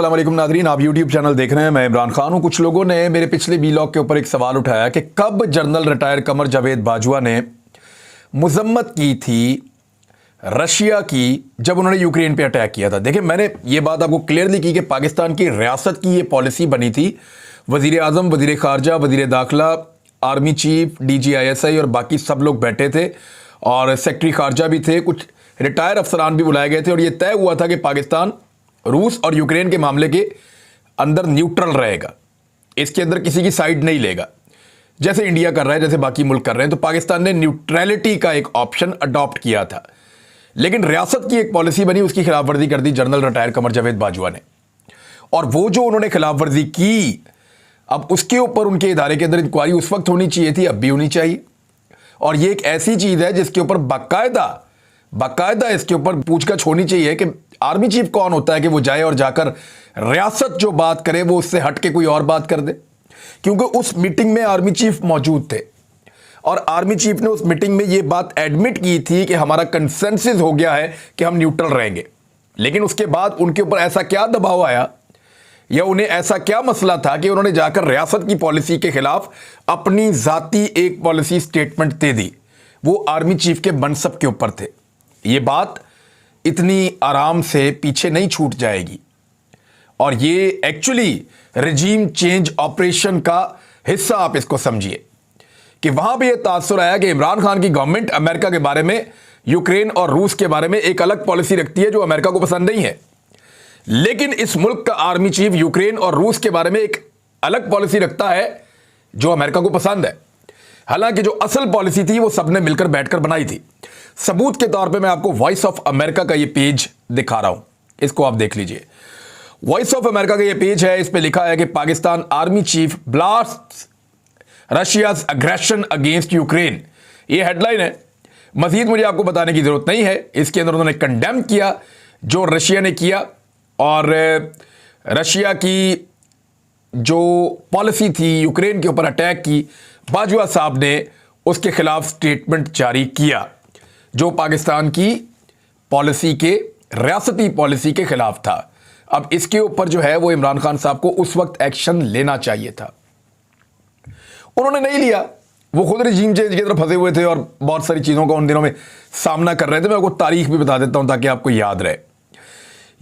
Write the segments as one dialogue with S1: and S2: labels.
S1: अस्सलाम वालेकुम नादरीन, आप YouTube चैनल देख रहे हैं। मैं इमरान खान हूं। कुछ लोगों ने मेरे पिछले वीलॉग के ऊपर एक सवाल उठाया कि कब जनरल रिटायर कमर जावेद बाजवा ने मजम्मत की थी रशिया की जब उन्होंने यूक्रेन पे अटैक किया था। देखिए, मैंने ये बात आपको क्लियरली की कि पाकिस्तान की रियासत की ये पॉलिसी बनी थी। वजीर आजम, वजीर खारजा, वजीर दाखिला, आर्मी चीफ, DGISI और बाकी सब लोग बैठे थे और सेक्रेटरी खारजा भी थे, कुछ रिटायर अफसरान भी बुलाए गए थे और ये तय हुआ था कि पाकिस्तान रूस और यूक्रेन के मामले के अंदर न्यूट्रल रहेगा, इसके अंदर किसी की साइड नहीं लेगा, जैसे इंडिया कर रहा है, जैसे बाकी मुल्क कर रहे हैं। तो पाकिस्तान ने न्यूट्रलिटी का एक ऑप्शन अडॉप्ट किया था, लेकिन रियासत की एक पॉलिसी बनी, उसकी खिलाफवर्जी कर दी जनरल रिटायर कमर जावेद बाजवा ने। और वो जो उन्होंने खिलाफवर्जी की, अब उसके ऊपर उनके इदारे के अंदर इंक्वायरी उस वक्त होनी चाहिए थी, अब भी होनी चाहिए। और ये एक ऐसी चीज है जिसके ऊपर बाकायदा इसके ऊपर पूछताछ होनी चाहिए कि आर्मी चीफ कौन होता है कि वो जाए और जाकर रियासत जो बात करे वो उससे हट के कोई और बात कर दे। क्योंकि उस मीटिंग में आर्मी चीफ मौजूद थे और आर्मी चीफ ने उस मीटिंग में ये बात एडमिट की थी कि हमारा कंसेंसस हो गया है कि हम न्यूट्रल रहेंगे। लेकिन उसके बाद उनके ऊपर ऐसा क्या दबाव आया या उन्हें ऐसा क्या मसला था कि उन्होंने जाकर रियासत की पॉलिसी के खिलाफ अपनी जाती एक पॉलिसी स्टेटमेंट दे दी। वो आर्मी चीफ के मनसब के ऊपर थे। ये बात इतनी आराम से पीछे नहीं छूट जाएगी और ये एक्चुअली रजीम चेंज ऑपरेशन का हिस्सा आप इसको समझिए कि वहां पे ये तासुर आया कि इमरान खान की गवर्नमेंट अमेरिका के बारे में, यूक्रेन और रूस के बारे में एक अलग पॉलिसी रखती है जो अमेरिका को पसंद नहीं है। लेकिन इस मुल्क का आर्मी चीफ यूक्रेन और रूस के बारे में एक अलग पॉलिसी रखता है जो अमेरिका को पसंद है। हालांकि जो असल पॉलिसी थी वो सबने मिलकर बैठकर बनाई थी। सबूत के तौर पे मैं आपको वॉइस ऑफ अमेरिका का ये पेज दिखा रहा हूं, इसको आप देख लीजिए। वॉइस ऑफ अमेरिका का ये पेज है, इस पे लिखा है कि Pakistan army chief blasts Russia's aggression against Ukraine. ये हेडलाइन है, मजीद मुझे आपको बताने की जरूरत नहीं है। इसके अंदर उन्होंने कंडेम किया जो रशिया ने किया और रशिया की जो पॉलिसी थी यूक्रेन के ऊपर अटैक की, बाजवा साहब ने उसके खिलाफ स्टेटमेंट जारी किया जो पाकिस्तान की पॉलिसी के, रियासती पॉलिसी के खिलाफ था। अब इसके ऊपर जो है वो इमरान खान साहब को उस वक्त एक्शन लेना चाहिए था, उन्होंने नहीं लिया। वो खुद रजीम चेंज की तरफ फंसे हुए थे और बहुत सारी चीज़ों का उन दिनों में सामना कर रहे थे। मैं आपको तारीख भी बता देता हूं ताकि आपको याद रहे।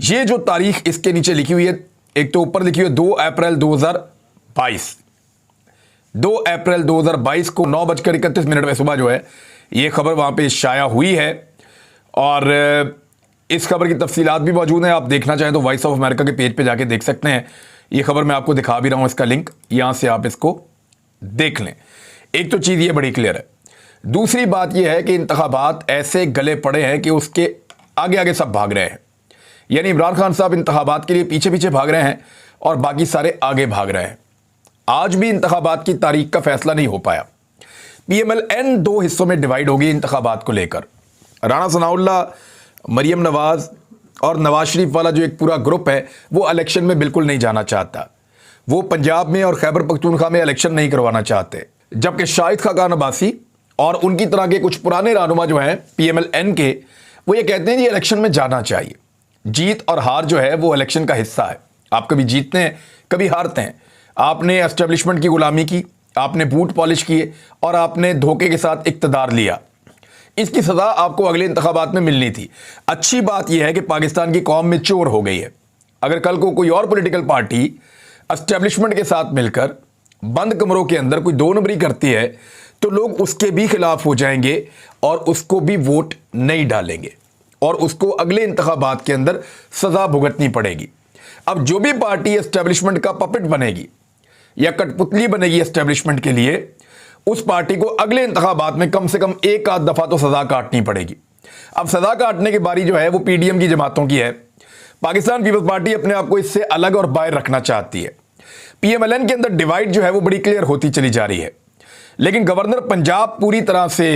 S1: ये जो तारीख इसके नीचे लिखी हुई है, एक तो ऊपर लिखी हुई है 2 अप्रैल 2022। 2 अप्रैल 2022 को 9:31 में सुबह जो है ये खबर वहां पे शाया हुई है और इस खबर की तफसीलात भी मौजूद है। आप देखना चाहें तो वॉइस ऑफ अमेरिका के पेज पे जाके देख सकते हैं। ये खबर मैं आपको दिखा भी रहा हूं, इसका लिंक यहां से आप इसको देख लें। एक तो चीज़ ये बड़ी क्लियर है। दूसरी बात यह है कि इंतखाबात ऐसे गले पड़े हैं कि उसके आगे आगे सब भाग रहे हैं। यानी इमरान खान साहब इंतखाबात के लिए पीछे पीछे भाग रहे हैं और बाकी सारे आगे भाग रहे हैं। आज भी इंतखाबात की तारीख का फैसला नहीं हो पाया। PMLN 2 हिस्सों में डिवाइड होगी इंतखाबात को लेकर। राणा सनाउल्लाह, मरियम नवाज और नवाज शरीफ वाला जो एक पूरा ग्रुप है वो इलेक्शन में बिल्कुल नहीं जाना चाहता। वो पंजाब में और खैबर पख्तूनख्वा में इलेक्शन नहीं करवाना चाहते, जबकि शाहिद खाकान अब्बासी और उनकी तरह के कुछ पुराने रहनुमा जो हैं PMLN के, वो ये कहते हैं कि इलेक्शन में जाना चाहिए। जीत और हार जो है वो इलेक्शन का हिस्सा है। आप कभी जीतते हैं, कभी हारते हैं। आपने एस्टेब्लिशमेंट की गुलामी की, आपने बूट पॉलिश किए और आपने धोखे के साथ इक्तदार लिया। इसकी सजा आपको अगले इंतखाबात में मिलनी थी। अच्छी बात यह है कि पाकिस्तान की कौम मैच्योर हो गई है। अगर कल को कोई और पॉलिटिकल पार्टी एस्टेब्लिशमेंट के साथ मिलकर बंद कमरों के अंदर कोई 2 नंबरी करती है तो लोग उसके भी खिलाफ हो जाएंगे और उसको भी वोट नहीं डालेंगे और उसको अगले इंतखाबात के अंदर सजा भुगतनी पड़ेगी। अब जो भी पार्टी एस्टेब्लिशमेंट का पपेट बनेगी या कठपुतली बनेगी एस्टेब्लिशमेंट के लिए, उस पार्टी को अगले इंतखाबात में कम से कम एक आध दफा तो सजा काटनी पड़ेगी। अब सजा काटने की बारी जो है वो PDM की जमातों की है। पाकिस्तान पीपल्स पार्टी अपने आप को इससे अलग और बाहर रखना चाहती है। PMLN के अंदर डिवाइड जो है वो बड़ी क्लियर होती चली जा रही है। लेकिन गवर्नर पंजाब पूरी तरह से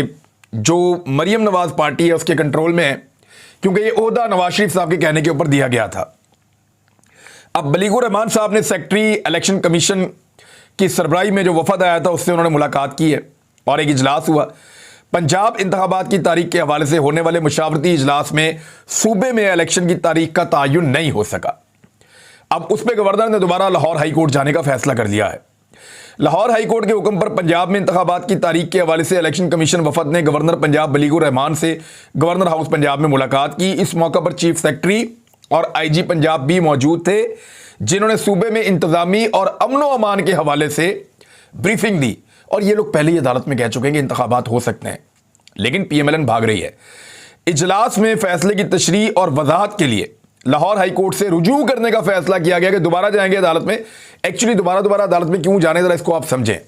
S1: जो मरियम नवाज पार्टी है उसके कंट्रोल में है, क्योंकि ये ओहदा नवाज शरीफ साहब के कहने के ऊपर दिया गया था। अब बलीगुर रहमान साहब ने सेक्रेटरी इलेक्शन कमीशन की सरबराही में जो वफद आया था उससे उन्होंने मुलाकात की है और एक इजलास हुआ। पंजाब इंतखाबात की तारीख के हवाले से होने वाले मुशावरती इजलास में सूबे में इलेक्शन की तारीख का तयन नहीं हो सका। अब उस पर गवर्नर ने दोबारा लाहौर हाई कोर्ट जाने का फैसला कर लिया है। लाहौर हाई कोर्ट के हुक्म पर पंजाब में इंतखाबात की तारीख के हवाले से इलेक्शन कमीशन वफद ने गवर्नर पंजाब बलीगुर रहमान से गवर्नर हाउस पंजाब में मुलाकात की। इस मौका पर चीफ सेक्रेटरी और आईजी पंजाब भी मौजूद थे, जिन्होंने सूबे में इंतजामी और अमनो अमान के हवाले से ब्रीफिंग दी। और ये लोग पहले ही अदालत में कह चुके हैं कि इंतखाबात हो सकते हैं, लेकिन पीएमएलएन भाग रही है। इजलास में फैसले की तशरीह और वजाहत के लिए लाहौर हाई कोर्ट से रुजू करने का फैसला किया गया कि दोबारा जाएंगे अदालत में। एक्चुअली दोबारा अदालत में क्यों जाने, जरा इसको आप समझें।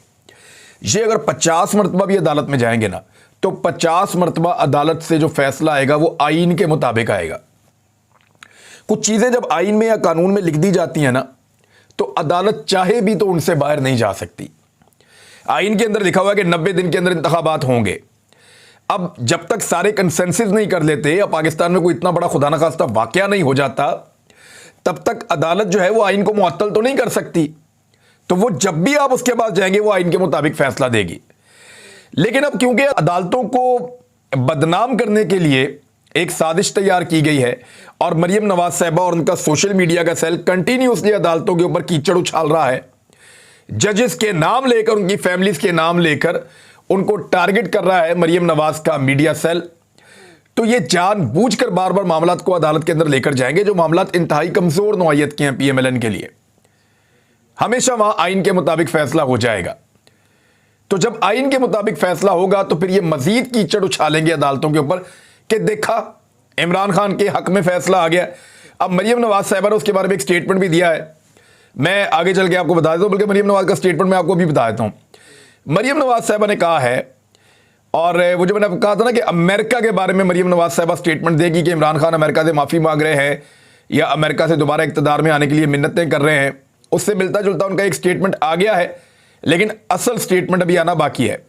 S1: ये अगर 50 मरतबा भी अदालत में जाएंगे ना, तो 50 मरतबा अदालत से जो फैसला आएगा वो आईन के मुताबिक आएगा। कुछ चीजें जब आईन में या कानून में लिख दी जाती हैं ना, तो अदालत चाहे भी तो उनसे बाहर नहीं जा सकती। आईन के अंदर लिखा हुआ है कि 90 दिन के अंदर इंतखाबात होंगे। अब जब तक सारे कंसेंसस नहीं कर लेते या पाकिस्तान में कोई इतना बड़ा खुदा न खास्ता वाकया नहीं हो जाता, तब तक अदालत जो है वो आईन को मुअत्तल तो नहीं कर सकती। तो वो जब भी आप उसके पास जाएंगे वो आईन के मुताबिक फैसला देगी। लेकिन अब क्योंकि अदालतों को बदनाम करने के लिए एक साजिश तैयार की गई है और मरियम नवाज साहिबा और उनका सोशल मीडिया का सेल कंटिन्यूसली अदालतों के ऊपर कीचड़ उछाल रहा है, जजेस के नाम लेकर, उनकी फैमिलीज के नाम लेकर उनको टारगेट कर रहा है मरियम नवाज का मीडिया सेल, तो ये जानबूझकर बार बार मामलात को अदालत के अंदर लेकर जाएंगे, जो मामलात इंतहाई कमजोर नौइयत के हैं पीएमएलएन के लिए। हमेशा वहां आईन के मुताबिक फैसला हो जाएगा। तो जब आईन के मुताबिक फैसला होगा तो फिर ये मजीद कीचड़ उछालेंगे अदालतों के ऊपर कि देखा इमरान खान के हक में फैसला आ गया। अब मरियम नवाज साहिबा ने उसके बारे में एक स्टेटमेंट भी दिया है, मैं आगे चल के आपको बता देता हूं, बल्कि मरियम नवाज का स्टेटमेंट मैं आपको भी बता देता हूं। मरियम नवाज साहिबा ने कहा है, और वो जो मैंने कहा था ना कि अमेरिका के बारे में मरियम नवाज साहिबा स्टेटमेंट देगी कि इमरान खान अमेरिका से माफ़ी मांग रहे हैं या अमेरिका से दोबारा इक़्तिदार में आने के लिए मिन्नतें कर रहे हैं, उससे मिलता जुलता उनका एक स्टेटमेंट आ गया है, लेकिन असल स्टेटमेंट अभी आना बाकी है।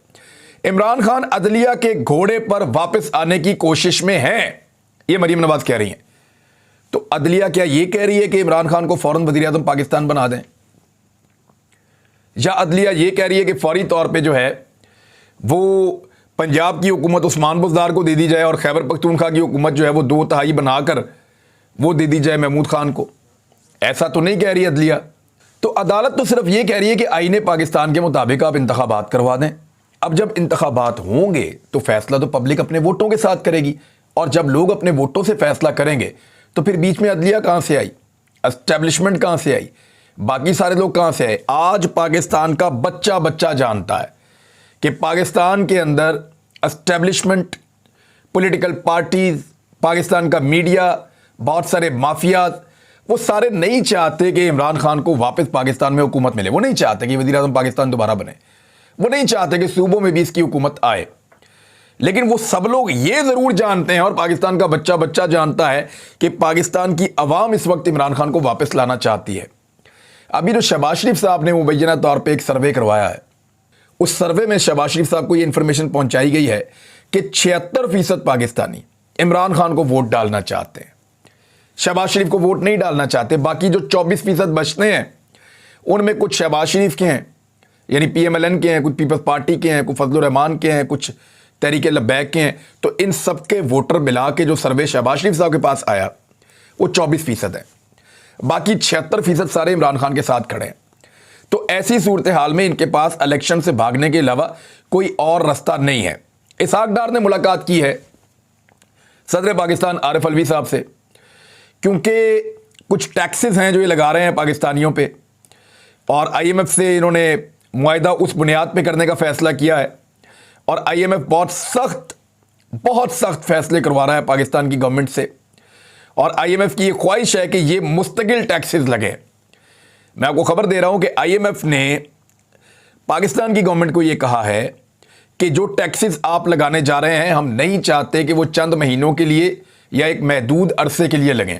S1: इमरान खान अदलिया के घोड़े पर वापस आने की कोशिश में हैं, ये मरियम नवाज कह रही हैं। तो अदलिया क्या ये कह रही है कि इमरान खान को फौरन वज़ीर आज़म पाकिस्तान बना दें, या अदलिया ये कह रही है कि फौरी तौर पे जो है वो पंजाब की हुकूमत उस्मान बुज़दार को दे दी जाए और खैबर पख्तूनख्वा की हुकूमत जो है वो 2/3 बनाकर वो दे दी जाए महमूद खान को? ऐसा तो नहीं कह रही अदलिया। तो अदालत तो सिर्फ ये कह रही है कि आईने पाकिस्तान के मुताबिक आप इंतखाबात करवा दें। अब जब इंतखाबात होंगे तो फैसला तो पब्लिक अपने वोटों के साथ करेगी, और जब लोग अपने वोटों से फैसला करेंगे तो फिर बीच में अदलिया कहाँ से आई, एस्टेब्लिशमेंट कहाँ से आई, बाकी सारे लोग कहाँ से आए? आज पाकिस्तान का बच्चा बच्चा जानता है कि पाकिस्तान के अंदर एस्टेब्लिशमेंट, पॉलिटिकल पार्टीज, पाकिस्तान का मीडिया, बहुत सारे माफियाज, वो सारे नहीं चाहते कि इमरान खान को वापस पाकिस्तान में हुकूमत मिले। वो नहीं चाहते कि वज़ीर आज़म पाकिस्तान दोबारा बने, वो नहीं चाहते कि सूबों में भी इसकी हुकूमत आए। लेकिन वो सब लोग ये ज़रूर जानते हैं, और पाकिस्तान का बच्चा बच्चा जानता है कि पाकिस्तान की अवाम इस वक्त इमरान खान को वापस लाना चाहती है। अभी जो शहबाज शरीफ साहब ने मुबैना तौर पे एक सर्वे करवाया है, उस सर्वे में शहबाज शरीफ साहब को ये इंफॉर्मेशन पहुंचाई गई है कि 76% पाकिस्तानी इमरान खान को वोट डालना चाहते हैं, शहबाज शरीफ को वोट नहीं डालना चाहते। बाकी जो 24% बचते हैं उनमें कुछ शहबाज शरीफ के हैं, यानी पीएमएलएन के हैं, कुछ पीपल्स पार्टी के हैं, कुछ फजलुर रहमान के हैं, कुछ तहरीक लब्बैक के हैं। तो इन सब के वोटर मिला के जो सर्वे शहबाज शरीफ साहब के पास आया वो 24% है, बाकी 76% सारे इमरान खान के साथ खड़े हैं। तो ऐसी सूरत हाल में इनके पास इलेक्शन से भागने के अलावा कोई और रास्ता नहीं है। इसहाक डार ने मुलाकात की है सदर पाकिस्तान आरिफ अलवी साहब से, क्योंकि कुछ टैक्सेस हैं जो ये लगा रहे हैं पाकिस्तानियों पे, और आईएमएफ से इन्होंने मुआहिदा उस बुनियाद पे करने का फैसला किया है, और आईएमएफ बहुत सख्त फैसले करवा रहा है पाकिस्तान की गवर्नमेंट से, और आईएमएफ की ये ख्वाहिश है कि ये मुस्तकिल टैक्सेस लगे। मैं आपको खबर दे रहा हूं कि आईएमएफ ने पाकिस्तान की गवर्नमेंट को ये कहा है कि जो टैक्सेस आप लगाने जा रहे हैं, हम नहीं चाहते कि वो चंद महीनों के लिए या एक महदूद अरसे के लिए लगें।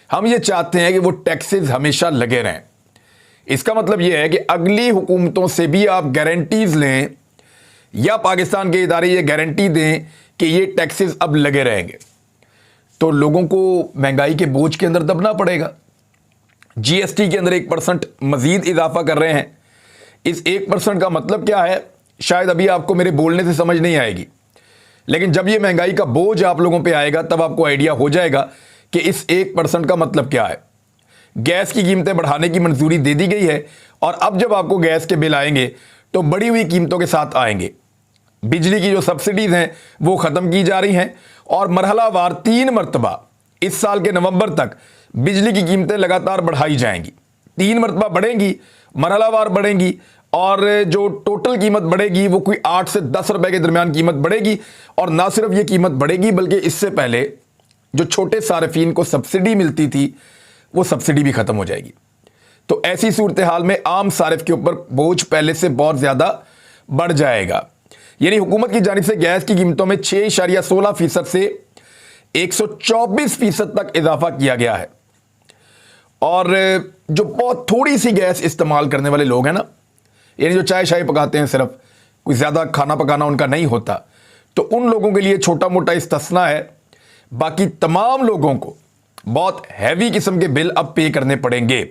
S1: हम ये चाहते हैं कि वो टैक्सेस हमेशा लगे रहें। इसका मतलब ये है कि अगली हुकूमतों से भी आप गारंटीज लें, या पाकिस्तान के इदारे ये गारंटी दें कि ये टैक्सेस अब लगे रहेंगे। तो लोगों को महंगाई के बोझ के अंदर दबना पड़ेगा। जीएसटी के अंदर 1% मजीद इजाफा कर रहे हैं। इस 1% का मतलब क्या है, शायद अभी आपको मेरे बोलने से समझ नहीं आएगी, लेकिन जब ये महंगाई का बोझ आप लोगों पे आएगा तब आपको आइडिया हो जाएगा कि इस 1% का मतलब क्या है। गैस की कीमतें बढ़ाने की मंजूरी दे दी गई है और अब जब आपको गैस के बिल आएंगे तो बढ़ी हुई कीमतों के साथ आएंगे। बिजली की जो सब्सिडीज हैं वो ख़त्म की जा रही हैं और मरहलावार 3 मरतबा इस साल के नवंबर तक बिजली की कीमतें लगातार बढ़ाई जाएंगी। 3 मरतबा बढ़ेंगी, मरहलावार बढ़ेंगी और जो टोटल कीमत बढ़ेगी वो कोई 8 से 10 रुपए के दरमियान कीमत बढ़ेगी। और ना सिर्फ ये कीमत बढ़ेगी बल्कि इससे पहले जो छोटे सार्फिन को सब्सिडी मिलती थी वो सब्सिडी भी ख़त्म हो जाएगी। तो ऐसी सूरत हाल में आम सारिफ के ऊपर बोझ पहले से बहुत ज़्यादा बढ़ जाएगा। यानी हुकूमत की जानिब से गैस की कीमतों में 6.16% से 124% तक इजाफा किया गया है। और जो बहुत थोड़ी सी गैस इस्तेमाल करने वाले लोग हैं ना, यानी जो चाय शाय पकाते हैं, सिर्फ कोई ज़्यादा खाना पकाना उनका नहीं होता, तो उन लोगों के लिए छोटा मोटा इस्तिस्ना है। बाकी तमाम लोगों को बहुत हैवी किस्म के बिल अब पे करने पड़ेंगे।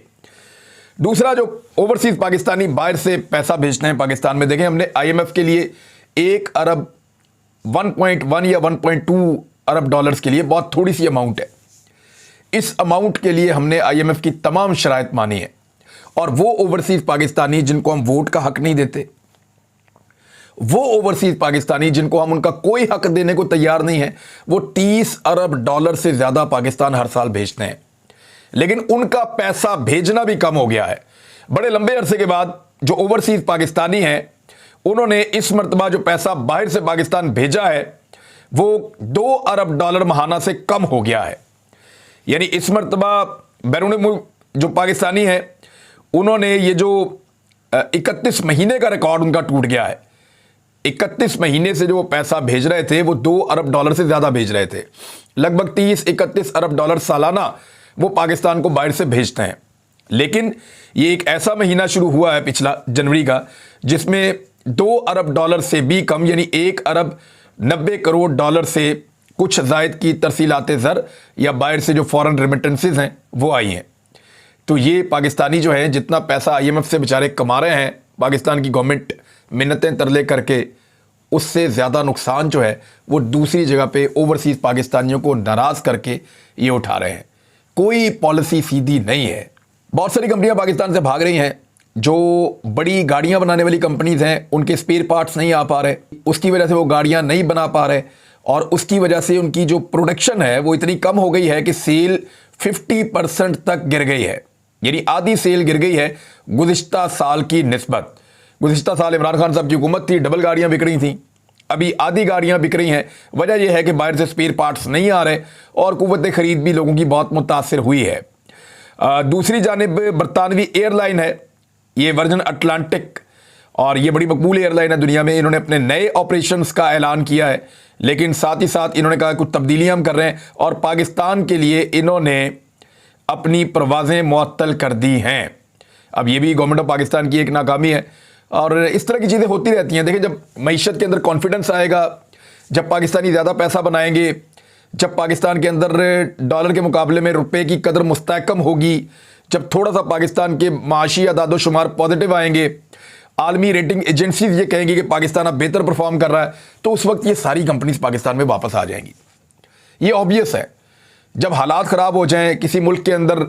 S1: दूसरा, जो ओवरसीज पाकिस्तानी बाहर से पैसा भेजते हैं पाकिस्तान में, देखें हमने IMF के लिए 1 अरब 1.1 या 1.2 अरब डॉलर्स के लिए बहुत थोड़ी सी अमाउंट है। इस अमाउंट के लिए हमने IMF की तमाम शराइत मानी है और वो ओवरसीज पाकिस्तानी जिनको हम वोट का हक नहीं देते, वो ओवरसीज पाकिस्तानी जिनको हम उनका कोई हक देने को तैयार नहीं है, वो 30 अरब डॉलर से ज़्यादा पाकिस्तान हर साल भेजते हैं। लेकिन उनका पैसा भेजना भी कम हो गया है। बड़े लंबे अरसे के बाद जो ओवरसीज पाकिस्तानी हैं उन्होंने इस मरतबा जो पैसा बाहर से पाकिस्तान भेजा है वो 2 अरब डॉलर माहाना से कम हो गया है। यानी इस मरतबा बैरून मुल्क जो पाकिस्तानी हैं उन्होंने ये जो 31 महीने का रिकॉर्ड उनका टूट गया है। 31 महीने से जो वो पैसा भेज रहे थे वो 2 अरब डॉलर से ज़्यादा भेज रहे थे। लगभग 30-31 अरब डॉलर सालाना वो पाकिस्तान को बाहर से भेजते हैं। लेकिन ये एक ऐसा महीना शुरू हुआ है पिछला जनवरी का जिसमें 2 अरब डॉलर से भी कम, यानी 1 अरब 90 करोड़ डॉलर से कुछ जायद की तरसीलाते ज़र या बाहर से जो फॉरेन रेमिटेंसेस हैं वो आई हैं। तो ये पाकिस्तानी जो है जितना पैसा IMF से बेचारे कमा रहे हैं, पाकिस्तान की गवर्नमेंट मिन्नतें तरले करके, उससे ज़्यादा नुकसान जो है वो दूसरी जगह पे ओवरसीज़ पाकिस्तानियों को नाराज़ करके ये उठा रहे हैं। कोई पॉलिसी सीधी नहीं है। बहुत सारी कंपनियां पाकिस्तान से भाग रही हैं। जो बड़ी गाड़ियां बनाने वाली कंपनीज हैं उनके स्पेयर पार्ट्स नहीं आ पा रहे, उसकी वजह से वो गाड़ियां नहीं बना पा रहे और उसकी वजह से उनकी जो प्रोडक्शन है वो इतनी कम हो गई है कि सेल 50% तक गिर गई है। यानी आधी सेल गिर गई है गुज़िश्ता साल की निस्बत। गुज़िश्ता साल इमरान खान साहब की हुकूमत थी, डबल गाड़ियां बिक रही थी, अभी आधी गाड़ियां बिक रही हैं। वजह यह है कि बाहर से स्पेयर पार्ट्स नहीं आ रहे और कुव्वत खरीद भी लोगों की बहुत मुतासिर हुई है। दूसरी जानिब बरतानवी एयरलाइन है, ये वर्जन अटलांटिक, और ये बड़ी मकबूल एयरलाइन है दुनिया में। इन्होंने अपने नए ऑपरेशंस का ऐलान किया है, लेकिन साथ ही साथ इन्होंने कहा कुछ तब्दीलियां हम कर रहे हैं और पाकिस्तान के लिए इन्होंने अपनी परवाज़ें मुअत्तल कर दी हैं। अब ये भी गवर्नमेंट ऑफ पाकिस्तान की एक नाकामी है और इस तरह की चीज़ें होती रहती हैं। देखिए, जब मईशत के अंदर कॉन्फिडेंस आएगा, जब पाकिस्तानी ज़्यादा पैसा बनाएंगे, जब पाकिस्तान के अंदर डॉलर के मुकाबले में रुपए की कदर मुस्तहकम होगी, जब थोड़ा सा पाकिस्तान के माशी अदादोशुमार पॉजिटिव आएंगे, आलमी रेटिंग एजेंसीज ये कहेंगी कि पाकिस्तान अब बेहतर परफॉर्म कर रहा है, तो उस वक्त ये सारी कंपनीज पाकिस्तान में वापस आ जाएंगी। ये ऑब्वियस है। जब हालात ख़राब हो जाएं, किसी मुल्क के अंदर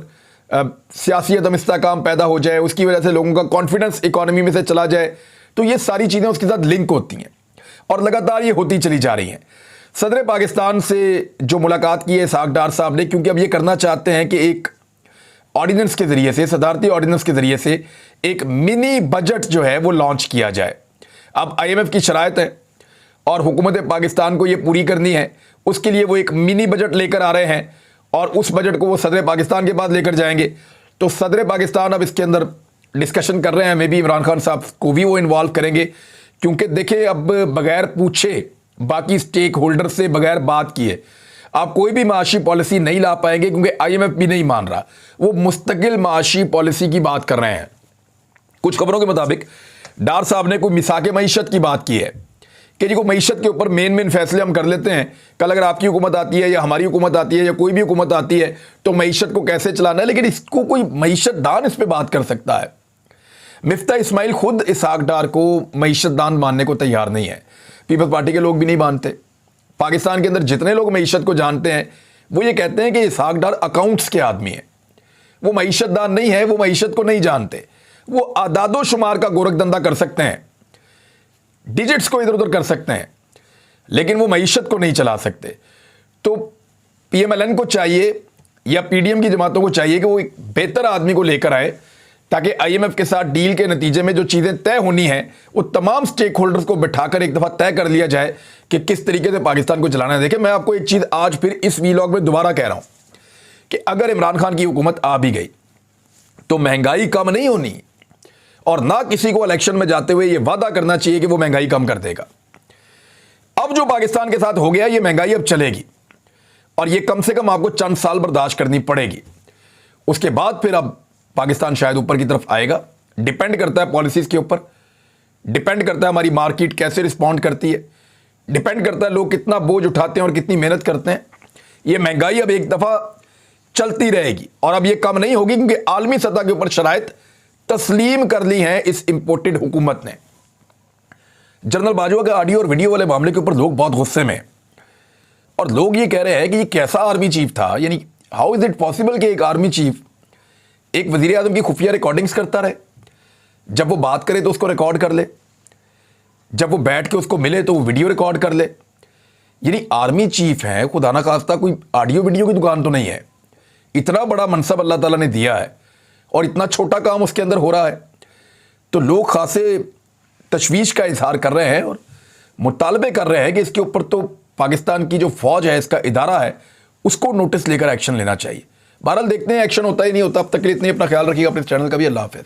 S1: सियासी अदम इस्तेहकाम पैदा हो जाए, उसकी वजह से लोगों का कॉन्फिडेंस इकॉनमी में से चला जाए, तो ये सारी चीज़ें उसके साथ लिंक होती हैं और लगातार ये होती चली जा रही हैं। सदर पाकिस्तान से जो मुलाकात की है इसहाक डार साहब ने, क्योंकि अब ये करना चाहते हैं कि एक ऑर्डिनेंस के ज़रिए से, सदारती ऑर्डिनेंस के ज़रिए से एक मिनी बजट जो है वो लॉन्च किया जाए। अब IMF की शराइत है और हुकूमत पाकिस्तान को ये पूरी करनी है, उसके लिए वो एक मिनी बजट लेकर आ रहे हैं और उस बजट को वो सदर पाकिस्तान के पास लेकर जाएंगे। तो सदर पाकिस्तान अब इसके अंदर डिस्कशन कर रहे हैं, मे बी इमरान खान साहब को भी वो इन्वॉल्व करेंगे, क्योंकि देखिए अब बगैर पूछे, बाकी स्टेक होल्डर से बगैर बात किए आप कोई भी माशी पॉलिसी नहीं ला पाएंगे, क्योंकि IMF भी नहीं मान रहा। वो मुस्तकिल माशी पॉलिसी की बात कर रहे हैं। कुछ खबरों के मुताबिक डार साहब ने कोई मिसाक मईशत की बात की है कि जी को मईशत के ऊपर मेन फैसले हम कर लेते हैं। कल अगर आपकी हुकूमत आती है या हमारी हुकूमत आती है या कोई भी हुकूमत आती है तो मईशत को कैसे चलाना है, लेकिन इसको कोई मईशत दान इस पर बात कर सकता है। मिफ्ता इस्माइल खुद इसहाक डार को मईशत दान मानने को तैयार नहीं है। पीपल्स पार्टी के लोग भी नहीं मानते। पाकिस्तान के अंदर जितने लोग मईशत को जानते हैं वो ये कहते हैं कि इसहाक डार अकाउंट्स के आदमी हैं, वो मईशतदान नहीं है, वो मईशत को नहीं जानते। वो आदादो शुमार का गोरखधंधा कर सकते हैं, डिजिट्स को इधर उधर कर सकते हैं, लेकिन वो मईशत को नहीं चला सकते। तो पीएमएलएन को चाहिए या पीडीएम की जमातों को चाहिए कि वो एक बेहतर आदमी को लेकर आए, ताकि आईएमएफ के साथ डील के नतीजे में जो चीज़ें तय होनी हैं वो तमाम स्टेक होल्डर्स को बिठाकर एक दफ़ा तय कर लिया जाए कि किस तरीके से पाकिस्तान को चलाना है। देखिए, मैं आपको एक चीज़ आज फिर इस वीलॉग में दोबारा कह रहा हूँ कि अगर इमरान खान की हुकूमत आ भी गई तो महंगाई कम नहीं होनी, और ना किसी को इलेक्शन में जाते हुए ये वादा करना चाहिए कि वो महंगाई कम कर देगा। अब जो पाकिस्तान के साथ हो गया, ये महंगाई अब चलेगी और ये कम से कम आपको चंद साल बर्दाश्त करनी पड़ेगी। उसके बाद फिर अब पाकिस्तान शायद ऊपर की तरफ आएगा। डिपेंड करता है पॉलिसीज़ के ऊपर, डिपेंड करता है हमारी मार्केट कैसे रिस्पॉन्ड करती है, डिपेंड करता है लोग कितना बोझ उठाते हैं और कितनी मेहनत करते हैं। ये महंगाई अब एक दफ़ा चलती रहेगी और अब ये कम नहीं होगी, क्योंकि आलमी सतह के ऊपर शराइत तस्लीम कर ली हैं इस इंपोर्टेड हुकूमत ने। जनरल बाजवा के ऑडियो और वीडियो वाले मामले के ऊपर लोग बहुत गुस्से में हैं और लोग ये कह रहे हैं कि ये कैसा आर्मी चीफ था। यानी हाउ इज़ इट पॉसिबल कि एक आर्मी चीफ एक वज़ीर आज़म की खुफिया रिकॉर्डिंग्स करता रहे, जब वो बात करे तो उसको रिकॉर्ड कर ले, जब वो बैठ के उसको मिले तो वो वीडियो रिकॉर्ड कर ले। यानी आर्मी चीफ है, खुदा ना खास्ता कोई ऑडियो वीडियो की दुकान तो नहीं है। इतना बड़ा मनसब अल्लाह ताला ने दिया है और इतना छोटा काम उसके अंदर हो रहा है, तो लोग खासे तशवीश का इजहार कर रहे हैं और मुतालबे कर रहे हैं कि इसके ऊपर तो पाकिस्तान की जो फौज है, इसका इदारा है, उसको नोटिस लेकर एक्शन लेना चाहिए। बहरहाल देखते हैं एक्शन होता ही नहीं होता। अब तक के लिए इतने, अपना ख्याल रखिएगा, अपने चैनल का भी। अल्लाह हाफ़िज़।